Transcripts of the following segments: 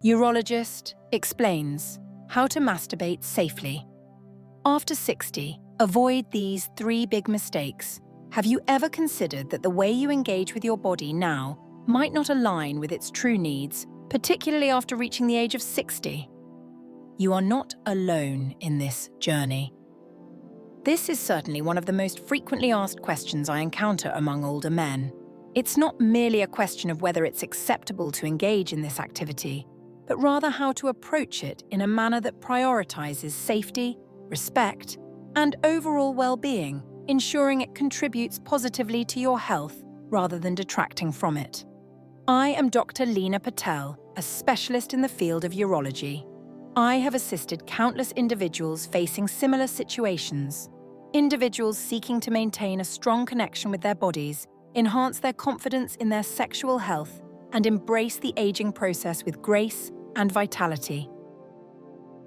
Urologist explains how to masturbate safely. After 60, avoid these 3 big mistakes. Have you ever considered that the way you engage with your body now might not align with its true needs, particularly after reaching the age of 60? You are not alone in this journey. This is certainly one of the most frequently asked questions I encounter among older men. It's not merely a question of whether it's acceptable to engage in this activity, but rather how to approach it in a manner that prioritizes safety, respect, and overall well-being, ensuring it contributes positively to your health rather than detracting from it. I am Dr. Leena Patel, a specialist in the field of urology. I have assisted countless individuals facing similar situations. Individuals seeking to maintain a strong connection with their bodies, enhance their confidence in their sexual health, and embrace the aging process with grace and vitality.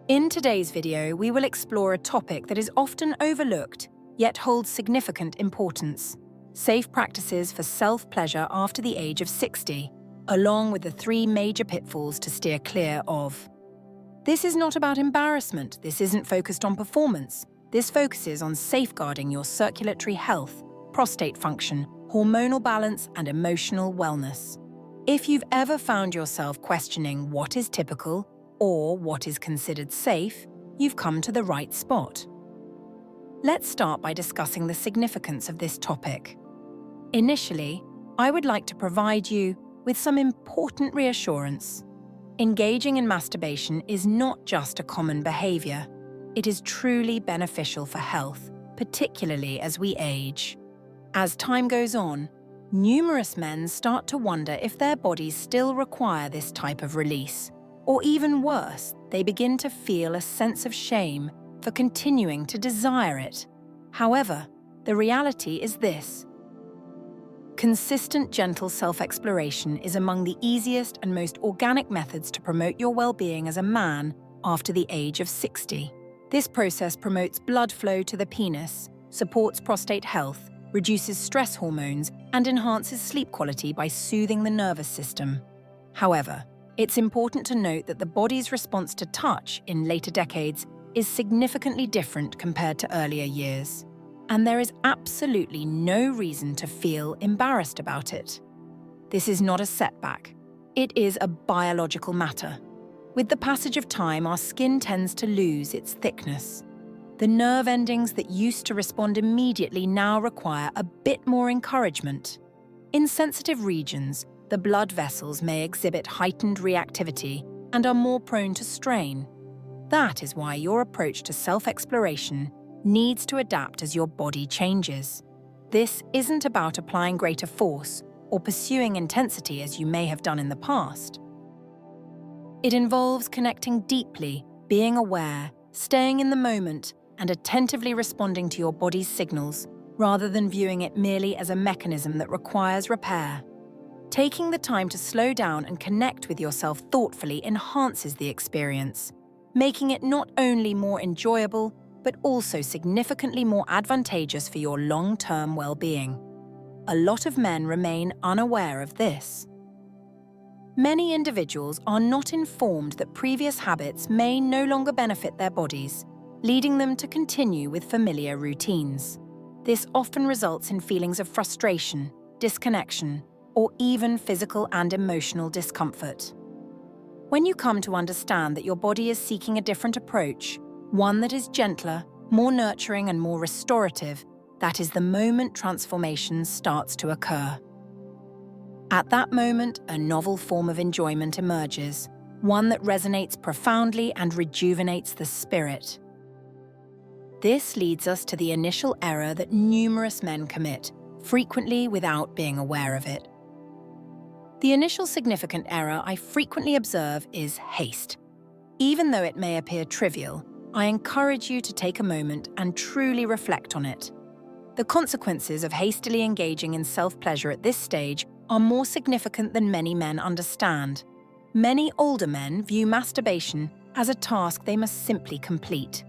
In today's video, we will explore a topic that is often overlooked, yet holds significant importance: safe practices for self-pleasure after the age of 60, along with the 3 major pitfalls to steer clear of. This is not about embarrassment. This isn't focused on performance. This focuses on safeguarding your circulatory health, prostate function, hormonal balance, and emotional wellness. If you've ever found yourself questioning what is typical or what is considered safe, you've come to the right spot. Let's start by discussing the significance of this topic. Initially, I would like to provide you with some important reassurance. Engaging in masturbation is not just a common behavior. It is truly beneficial for health, particularly as we age. As time goes on, numerous men start to wonder if their bodies still require this type of release, or even worse, they begin to feel a sense of shame for continuing to desire it. However, the reality is this: consistent, gentle self-exploration is among the easiest and most organic methods to promote your well-being as a man after the age of 60. This process promotes blood flow to the penis, supports prostate health, reduces stress hormones, and enhances sleep quality by soothing the nervous system. However, it's important to note that the body's response to touch in later decades is significantly different compared to earlier years, and there is absolutely no reason to feel embarrassed about it. This is not a setback. It is a biological matter. With the passage of time, our skin tends to lose its thickness. The nerve endings that used to respond immediately now require a bit more encouragement. In sensitive regions, the blood vessels may exhibit heightened reactivity and are more prone to strain. That is why your approach to self-exploration needs to adapt as your body changes. This isn't about applying greater force or pursuing intensity as you may have done in the past. It involves connecting deeply, being aware, staying in the moment, and attentively responding to your body's signals, rather than viewing it merely as a mechanism that requires repair. Taking the time to slow down and connect with yourself thoughtfully enhances the experience, making it not only more enjoyable, but also significantly more advantageous for your long-term well-being. A lot of men remain unaware of this. Many individuals are not informed that previous habits may no longer benefit their bodies, leading them to continue with familiar routines. This often results in feelings of frustration, disconnection, or even physical and emotional discomfort. When you come to understand that your body is seeking a different approach, one that is gentler, more nurturing, and more restorative, that is the moment transformation starts to occur. At that moment, a novel form of enjoyment emerges, one that resonates profoundly and rejuvenates the spirit. This leads us to the initial error that numerous men commit, frequently without being aware of it. The initial significant error I frequently observe is haste. Even though it may appear trivial, I encourage you to take a moment and truly reflect on it. The consequences of hastily engaging in self-pleasure at this stage are more significant than many men understand. Many older men view masturbation as a task they must simply complete.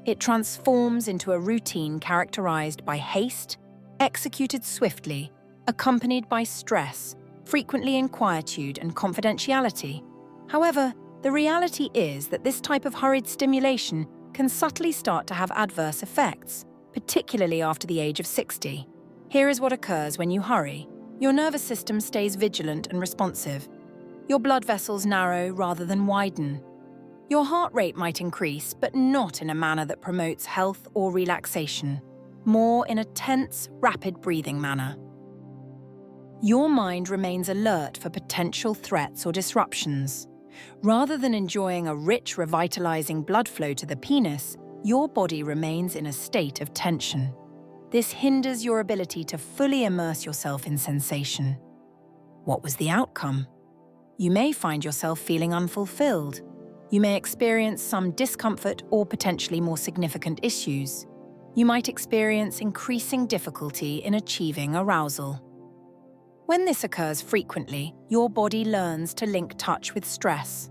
It transforms into a routine characterized by haste, executed swiftly, accompanied by stress, frequently inquietude and confidentiality. However, The reality is that this type of hurried stimulation can subtly start to have adverse effects, particularly after the age of 60. Here is what occurs when you hurry. Your nervous system stays vigilant and responsive. Your blood vessels narrow rather than widen. Your heart rate might increase, but not in a manner that promotes health or relaxation, more in a tense, rapid breathing manner. Your mind remains alert for potential threats or disruptions. Rather than enjoying a rich, revitalizing blood flow to the penis, your body remains in a state of tension. This hinders your ability to fully immerse yourself in sensation. What was the outcome? You may find yourself feeling unfulfilled. You may experience some discomfort or potentially more significant issues. You might experience increasing difficulty in achieving arousal. When this occurs frequently, your body learns to link touch with stress,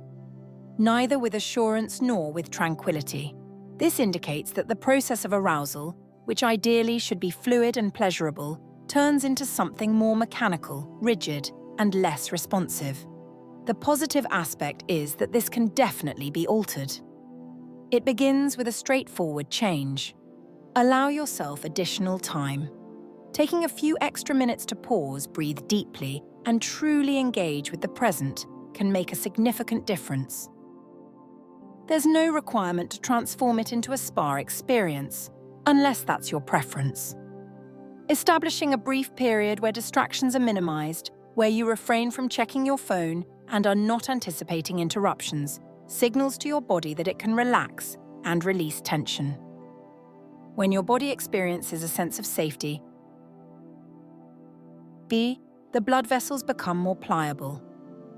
neither with assurance nor with tranquility. This indicates that the process of arousal, which ideally should be fluid and pleasurable, turns into something more mechanical, rigid, and less responsive. The positive aspect is that this can definitely be altered. It begins with a straightforward change. Allow yourself additional time. Taking a few extra minutes to pause, breathe deeply, and truly engage with the present can make a significant difference. There's no requirement to transform it into a spa experience, unless that's your preference. Establishing a brief period where distractions are minimized, where you refrain from checking your phone and are not anticipating interruptions, signals to your body that it can relax and release tension. When your body experiences a sense of safety, the blood vessels become more pliable.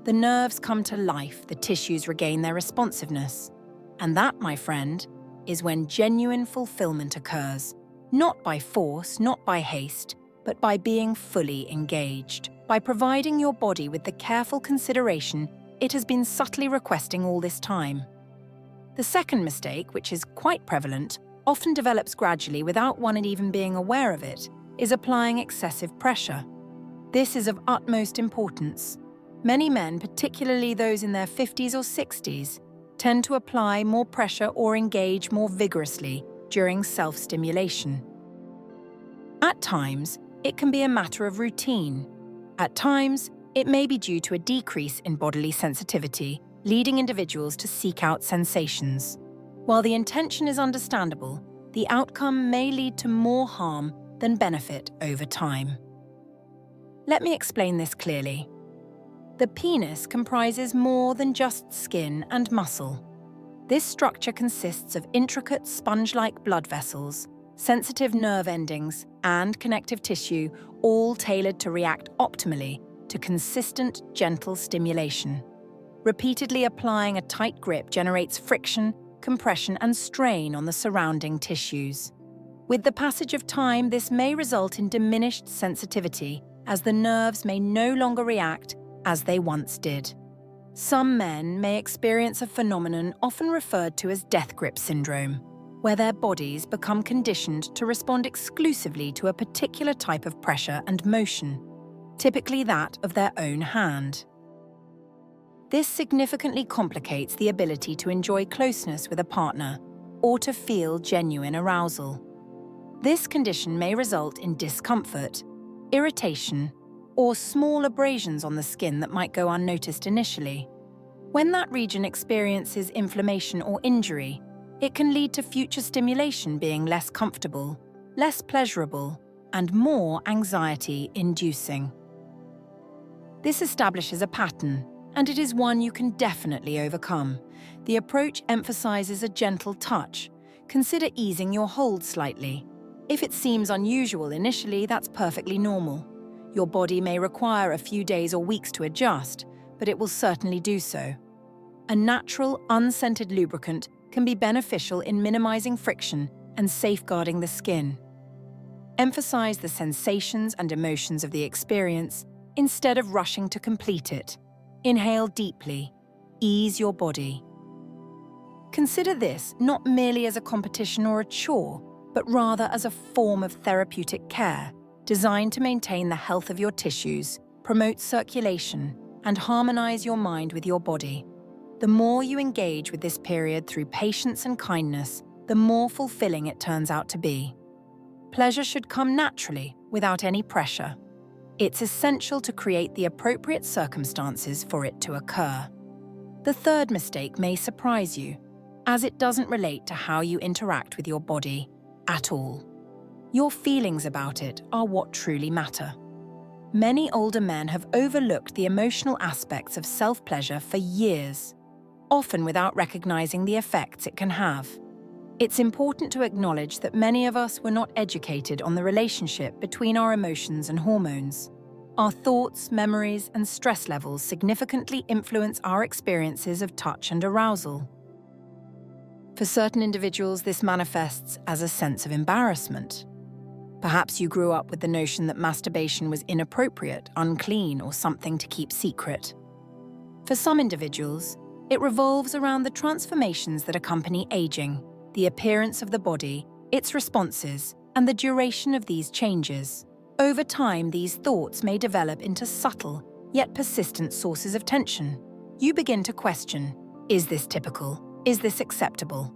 The nerves come to life, the tissues regain their responsiveness. And that, my friend, is when genuine fulfillment occurs. Not by force, not by haste, but by being fully engaged. By providing your body with the careful consideration it has been subtly requesting all this time. The second mistake, which is quite prevalent, often develops gradually without one even being aware of it, is applying excessive pressure. This is of utmost importance. Many men, particularly those in their 50s or 60s, tend to apply more pressure or engage more vigorously during self-stimulation. At times, it can be a matter of routine. At times, it may be due to a decrease in bodily sensitivity, leading individuals to seek out sensations. While the intention is understandable, the outcome may lead to more harm than benefit over time. Let me explain this clearly. The penis comprises more than just skin and muscle. This structure consists of intricate sponge-like blood vessels, sensitive nerve endings, and connective tissue, all tailored to react optimally to consistent, gentle stimulation. Repeatedly applying a tight grip generates friction, compression, and strain on the surrounding tissues. With the passage of time, this may result in diminished sensitivity, as the nerves may no longer react as they once did. Some men may experience a phenomenon often referred to as death grip syndrome, where their bodies become conditioned to respond exclusively to a particular type of pressure and motion, typically that of their own hand. This significantly complicates the ability to enjoy closeness with a partner or to feel genuine arousal. This condition may result in discomfort, irritation, or small abrasions on the skin that might go unnoticed initially. When that region experiences inflammation or injury, it can lead to future stimulation being less comfortable, less pleasurable, and more anxiety-inducing. This establishes a pattern, and it is one you can definitely overcome. The approach emphasizes a gentle touch. Consider easing your hold slightly. If it seems unusual initially, that's perfectly normal. Your body may require a few days or weeks to adjust, but it will certainly do so. A natural, unscented lubricant can be beneficial in minimizing friction and safeguarding the skin. Emphasize the sensations and emotions of the experience instead of rushing to complete it. Inhale deeply. Ease your body. Consider this not merely as a competition or a chore, but rather as a form of therapeutic care, designed to maintain the health of your tissues, promote circulation, and harmonize your mind with your body. The more you engage with this period through patience and kindness, the more fulfilling it turns out to be. Pleasure should come naturally, without any pressure. It's essential to create the appropriate circumstances for it to occur. The third mistake may surprise you, as it doesn't relate to how you interact with your body at all. Your feelings about it are what truly matter. Many older men have overlooked the emotional aspects of self-pleasure for years, often without recognizing the effects it can have. It's important to acknowledge that many of us were not educated on the relationship between our emotions and hormones. Our thoughts, memories, and stress levels significantly influence our experiences of touch and arousal. For certain individuals, this manifests as a sense of embarrassment. Perhaps you grew up with the notion that masturbation was inappropriate, unclean, or something to keep secret. For some individuals, it revolves around the transformations that accompany aging, the appearance of the body, its responses, and the duration of these changes. Over time, these thoughts may develop into subtle, yet persistent sources of tension. You begin to question, is this typical? Is this acceptable?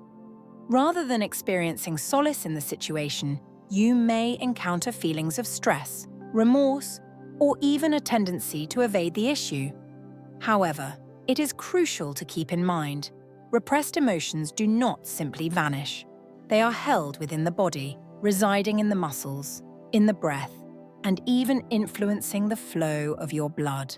Rather than experiencing solace in the situation, you may encounter feelings of stress, remorse, or even a tendency to evade the issue. However, it is crucial to keep in mind, repressed emotions do not simply vanish. They are held within the body, residing in the muscles, in the breath, and even influencing the flow of your blood.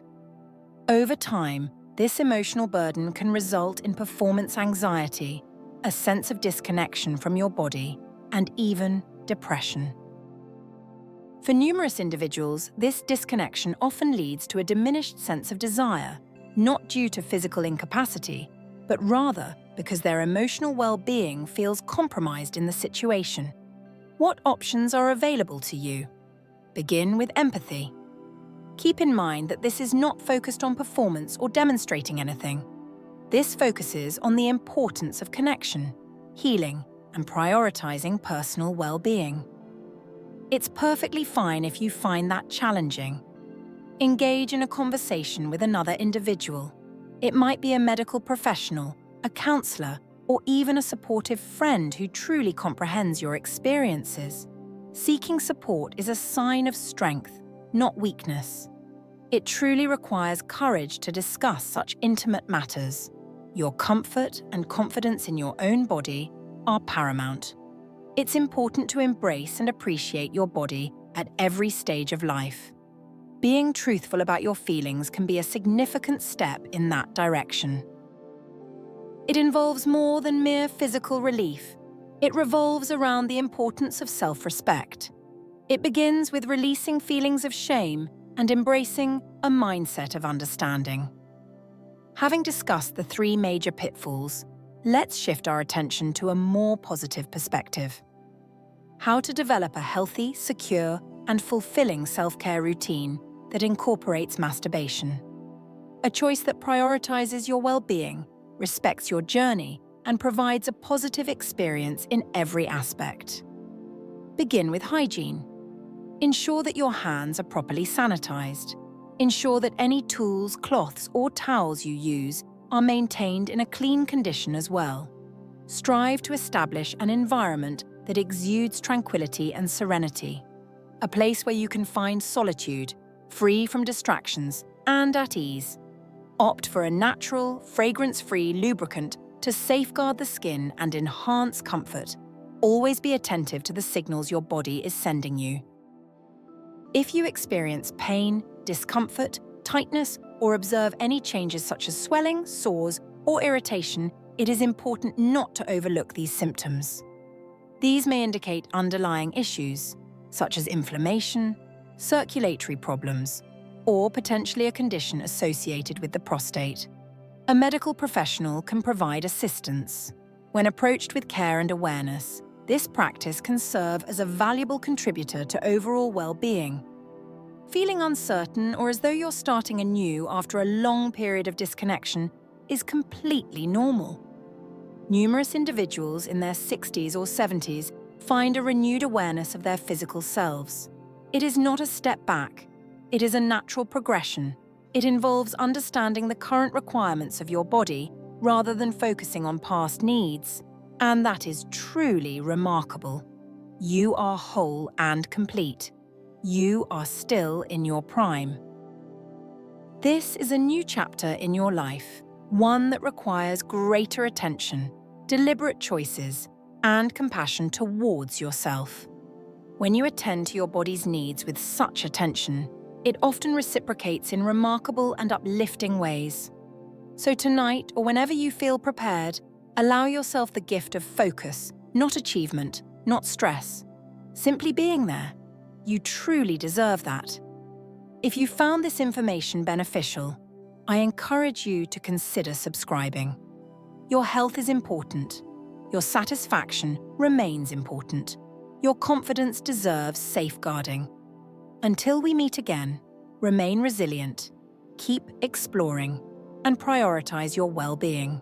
Over time, this emotional burden can result in performance anxiety, a sense of disconnection from your body, and even depression. For numerous individuals, this disconnection often leads to a diminished sense of desire, not due to physical incapacity, but rather because their emotional well-being feels compromised in the situation. What options are available to you? Begin with empathy. Keep in mind that this is not focused on performance or demonstrating anything. This focuses on the importance of connection, healing, and prioritizing personal well-being. It's perfectly fine if you find that challenging. Engage in a conversation with another individual. It might be a medical professional, a counselor, or even a supportive friend who truly comprehends your experiences. Seeking support is a sign of strength, not weakness. It truly requires courage to discuss such intimate matters. Your comfort and confidence in your own body are paramount. It's important to embrace and appreciate your body at every stage of life. Being truthful about your feelings can be a significant step in that direction. It involves more than mere physical relief. It revolves around the importance of self-respect. It begins with releasing feelings of shame and embracing a mindset of understanding. Having discussed the three major pitfalls, let's shift our attention to a more positive perspective. How to develop a healthy, secure, and fulfilling self-care routine that incorporates masturbation. A choice that prioritizes your well-being, respects your journey, and provides a positive experience in every aspect. Begin with hygiene. Ensure that your hands are properly sanitized. Ensure that any tools, cloths, or towels you use are maintained in a clean condition as well. Strive to establish an environment that exudes tranquility and serenity. A place where you can find solitude, free from distractions, and at ease. Opt for a natural, fragrance-free lubricant to safeguard the skin and enhance comfort. Always be attentive to the signals your body is sending you. If you experience pain, discomfort, tightness, or observe any changes such as swelling, sores, or irritation, it is important not to overlook these symptoms. These may indicate underlying issues, such as inflammation, circulatory problems, or potentially a condition associated with the prostate. A medical professional can provide assistance. When approached with care and awareness, this practice can serve as a valuable contributor to overall well-being. Feeling uncertain or as though you're starting anew after a long period of disconnection is completely normal. Numerous individuals in their 60s or 70s find a renewed awareness of their physical selves. It is not a step back. It is a natural progression. It involves understanding the current requirements of your body rather than focusing on past needs, and that is truly remarkable. You are whole and complete. You are still in your prime. This is a new chapter in your life, one that requires greater attention, deliberate choices, and compassion towards yourself. When you attend to your body's needs with such attention, it often reciprocates in remarkable and uplifting ways. So tonight, or whenever you feel prepared, allow yourself the gift of focus, not achievement, not stress. Simply being there. You truly deserve that. If you found this information beneficial, I encourage you to consider subscribing. Your health is important. Your satisfaction remains important. Your confidence deserves safeguarding. Until we meet again, remain resilient, keep exploring, and prioritize your well-being.